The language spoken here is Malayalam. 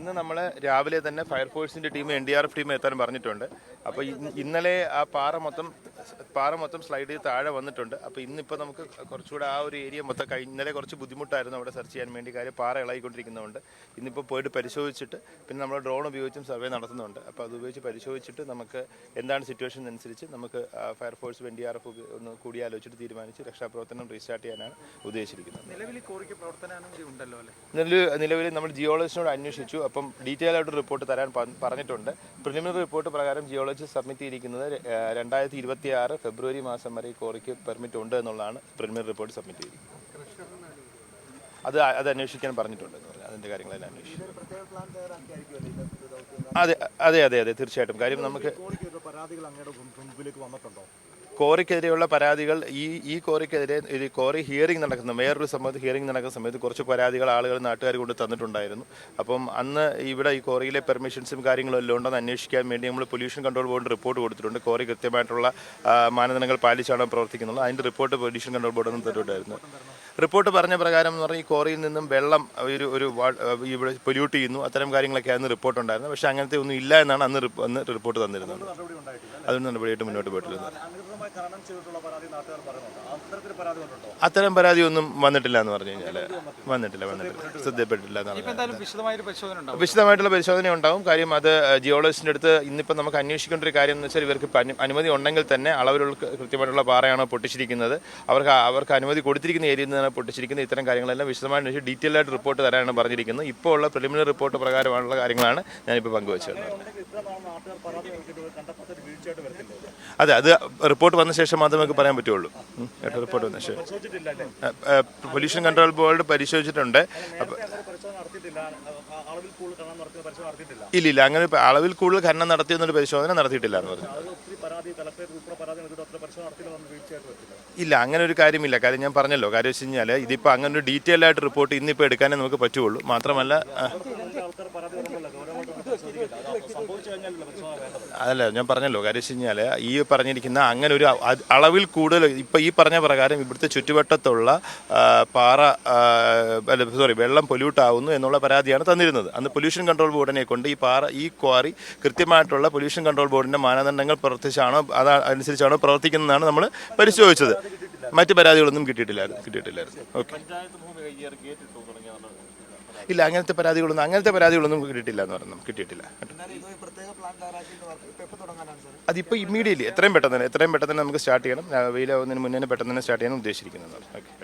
ഇന്ന് നമ്മൾ രാവിലെ തന്നെ ഫയർഫോഴ്സിൻ്റെ ടീം NDRF ടീം എത്താൻ പറഞ്ഞിട്ടുണ്ട്. അപ്പോൾ ഇന്നലെ ആ പാറ മൊത്തം സ്ലൈഡ് ചെയ്ത് താഴെ വന്നിട്ടുണ്ട്. അപ്പോൾ ഇന്നിപ്പോൾ നമുക്ക് കുറച്ചുകൂടെ ആ ഒരു ഏരിയ മൊത്തം ഇന്നലെ കുറച്ച് ബുദ്ധിമുട്ടായിരുന്നു അവിടെ സെർച്ച് ചെയ്യാൻ വേണ്ടി. കാര്യം പാറ ഇളകിക്കൊണ്ടിരിക്കുന്നതുകൊണ്ട് ഇന്നിപ്പോൾ പോയിട്ട് പരിശോധിച്ചിട്ട് പിന്നെ നമ്മൾ ഡ്രോൺ ഉപയോഗിച്ചും സർവേ നടത്തുന്നുണ്ട്. അപ്പോൾ അത് ഉപയോഗിച്ച് പരിശോധിച്ചിട്ട് നമുക്ക് എന്താണ് സിറ്റുവേഷൻ അനുസരിച്ച് നമുക്ക് ഫയർഫോഴ്സ് NDRF ഒന്ന് കൂടിയാലോചിച്ചിട്ട് തീരുമാനിച്ച് രക്ഷാപ്രവർത്തനം റീസ്റ്റാർട്ട് ചെയ്യാനാണ് ഉദ്ദേശിച്ചിരിക്കുന്നത്. നിലവിൽ നമ്മൾ ജിയോളജിസ്റ്റിനോട് അന്വേഷിച്ചു. അപ്പം ഡീറ്റെയിൽ ആയിട്ട് റിപ്പോർട്ട് തരാൻ പറഞ്ഞിട്ടുണ്ട്. പ്രിലിമിനറി റിപ്പോർട്ട് പ്രകാരം ജിയോളജി സബ്മിറ്റ് ചെയ്തിരിക്കുന്നത് 2026 ഫെബ്രുവരി മാസം വരെ ഈ കോറിക്ക് പെർമിറ്റ് ഉണ്ട് എന്നുള്ളതാണ് പ്രിലിമിനറി റിപ്പോർട്ട് സബ്മിറ്റ് ചെയ്തിരിക്കുന്നത്. അത് അന്വേഷിക്കാൻ പറഞ്ഞിട്ടുണ്ട്. അതിൻ്റെ കാര്യങ്ങളെല്ലാം അന്വേഷിച്ചു. അതെ തീർച്ചയായിട്ടും. കാര്യം നമുക്ക് കോറിക്കെതിരെയുള്ള പരാതികൾ ഈ കോറിക്കെതിരെ ഒരു കോറി ഹിയറിംഗ് നടക്കുന്ന വേറൊരു സമയത്ത് ഹിയറിംഗ് നടക്കുന്ന സമയത്ത് കുറച്ച് പരാതികൾ നാട്ടുകാർ കൊണ്ട് തന്നിട്ടുണ്ടായിരുന്നു. അപ്പം അന്ന് ഇവിടെ ഈ കോറിയിലെ പെർമിഷൻസും കാര്യങ്ങളും എല്ലാം ഉണ്ടെന്ന് അന്വേഷിക്കാൻ വേണ്ടി നമ്മൾ പൊല്യൂഷൻ കൺട്രോൾ ബോർഡിന് റിപ്പോർട്ട് കൊടുത്തിട്ടുണ്ട്. കോറി കൃത്യമായിട്ടുള്ള മാനദണ്ഡങ്ങൾ പാലിച്ചാണ് പ്രവർത്തിക്കുന്നത്. അതിൻ്റെ റിപ്പോർട്ട് പൊല്യൂഷൻ കൺട്രോൾ ബോർഡിൽ നിന്ന് തന്നിട്ടുണ്ടായിരുന്നു. റിപ്പോർട്ട് പറഞ്ഞ പ്രകാരം എന്ന് പറഞ്ഞാൽ ഈ കോറിയിൽ നിന്നും വെള്ളം ഇവിടെ പൊല്യൂട്ട് ചെയ്യുന്നു, അത്തരം കാര്യങ്ങളൊക്കെയായിരുന്നു റിപ്പോർട്ടുണ്ടായിരുന്നത്. പക്ഷേ അങ്ങനത്തെ ഒന്നും ഇല്ല എന്നാണ് അന്ന് റിപ്പോർട്ട് തന്നിരുന്നത്. അതൊന്നും നടപടിയായിട്ട് മുന്നോട്ട് പോയിട്ടില്ല. അത്തരം പരാതിയൊന്നും വന്നിട്ടില്ല എന്ന് പറഞ്ഞു കഴിഞ്ഞാൽ വന്നിട്ടില്ല ശ്രദ്ധപ്പെട്ടില്ല എന്നാണ്. വിശദമായിട്ടുള്ള പരിശോധന ഉണ്ടാവും. കാര്യം അത് ജിയോളജിസ്റ്റിൻ്റെ അടുത്ത് ഇന്നിപ്പോൾ നമുക്ക് അന്വേഷിക്കേണ്ട ഒരു കാര്യം എന്ന് വെച്ചാൽ ഇവർക്ക് അനുമതി ഉണ്ടെങ്കിൽ തന്നെ അളവിലുള്ള കൃത്യമായിട്ടുള്ള പാറയാണോ പൊട്ടിച്ചിരിക്കുന്നത്, അവർക്ക് അനുമതി കൊടുത്തിരിക്കുന്ന ഏരിയയിൽ നിന്നാണ് പൊട്ടിച്ചിരിക്കുന്നത്, ഇത്തരം കാര്യങ്ങളെല്ലാം വിശദമായിട്ട് ഡീറ്റെയിൽ ആയിട്ട് റിപ്പോർട്ട് തരാനാണ് പറഞ്ഞിരിക്കുന്നത്. ഇപ്പോൾ ഉള്ള പ്രിലിമിനറി റിപ്പോർട്ട് പ്രകാരമുള്ള കാര്യങ്ങളാണ് ഞാനിപ്പോൾ പങ്കുവച്ചത്. അത് റിപ്പോർട്ട് വന്ന ശേഷം മാത്രമേ നമുക്ക് പറയാൻ പറ്റുള്ളൂ. റിപ്പോർട്ട് വന്ന ശേഷം പൊല്യൂഷൻ കൺട്രോൾ ബോർഡ് പരിശോധിച്ചിട്ടുണ്ട്. ഇല്ല അങ്ങനെ അളവിൽ കൂടുതൽ ഖനനം നടത്തിയെന്നൊരു പരിശോധന നടത്തിയിട്ടില്ല എന്ന് പറഞ്ഞു. ഇല്ല അങ്ങനെ ഒരു കാര്യമില്ല. കാര്യം ഞാൻ പറഞ്ഞല്ലോ, കാര്യം വെച്ച് കഴിഞ്ഞാൽ ഇതിപ്പോൾ അങ്ങനെ ഒരു ഡീറ്റെയിൽ ആയിട്ട് റിപ്പോർട്ട് ഇന്നിപ്പോൾ എടുക്കാനേ നമുക്ക് പറ്റുള്ളൂ. മാത്രമല്ല അതല്ല ഞാൻ പറഞ്ഞല്ലോ, കാര്യം വെച്ച് കഴിഞ്ഞാൽ ഈ പറഞ്ഞിരിക്കുന്ന അങ്ങനെ ഒരു അളവിൽ കൂടുതൽ ഇപ്പം ഈ പറഞ്ഞ പ്രകാരം ഇവിടുത്തെ ചുറ്റുവട്ടത്തുള്ള വെള്ളം പൊല്യൂട്ട് ആവുന്നു എന്നുള്ള പരാതിയാണ് തന്നിരുന്നത്. അന്ന് പൊല്യൂഷൻ കൺട്രോൾ ബോർഡിനെ കൊണ്ട് ഈ ക്വാറി കൃത്യമായിട്ടുള്ള പൊല്യൂഷൻ കൺട്രോൾ ബോർഡിൻ്റെ മാനദണ്ഡങ്ങൾ അനുസരിച്ചാണോ പ്രവർത്തിക്കുന്നതാണ് നമ്മൾ പരിശോധിച്ചത്. മറ്റ് പരാതികളൊന്നും കിട്ടിയിട്ടില്ലായിരുന്നു. ഓക്കെ, ഇല്ല അങ്ങനത്തെ പരാതികളൊന്നും കിട്ടിയിട്ടില്ല എന്ന് പറഞ്ഞു. കിട്ടിയിട്ടില്ല. അതിപ്പോൾ ഇമ്മീഡിയറ്റ്ലി എത്രയും പെട്ടെന്ന് തന്നെ നമുക്ക് സ്റ്റാർട്ട് ചെയ്യണം. വെയിലാവുന്നതിന് മുന്നേ പെട്ടെന്ന് തന്നെ സ്റ്റാർട്ട് ചെയ്യാൻ ഉദ്ദേശിക്കുന്നത്. ഓക്കെ.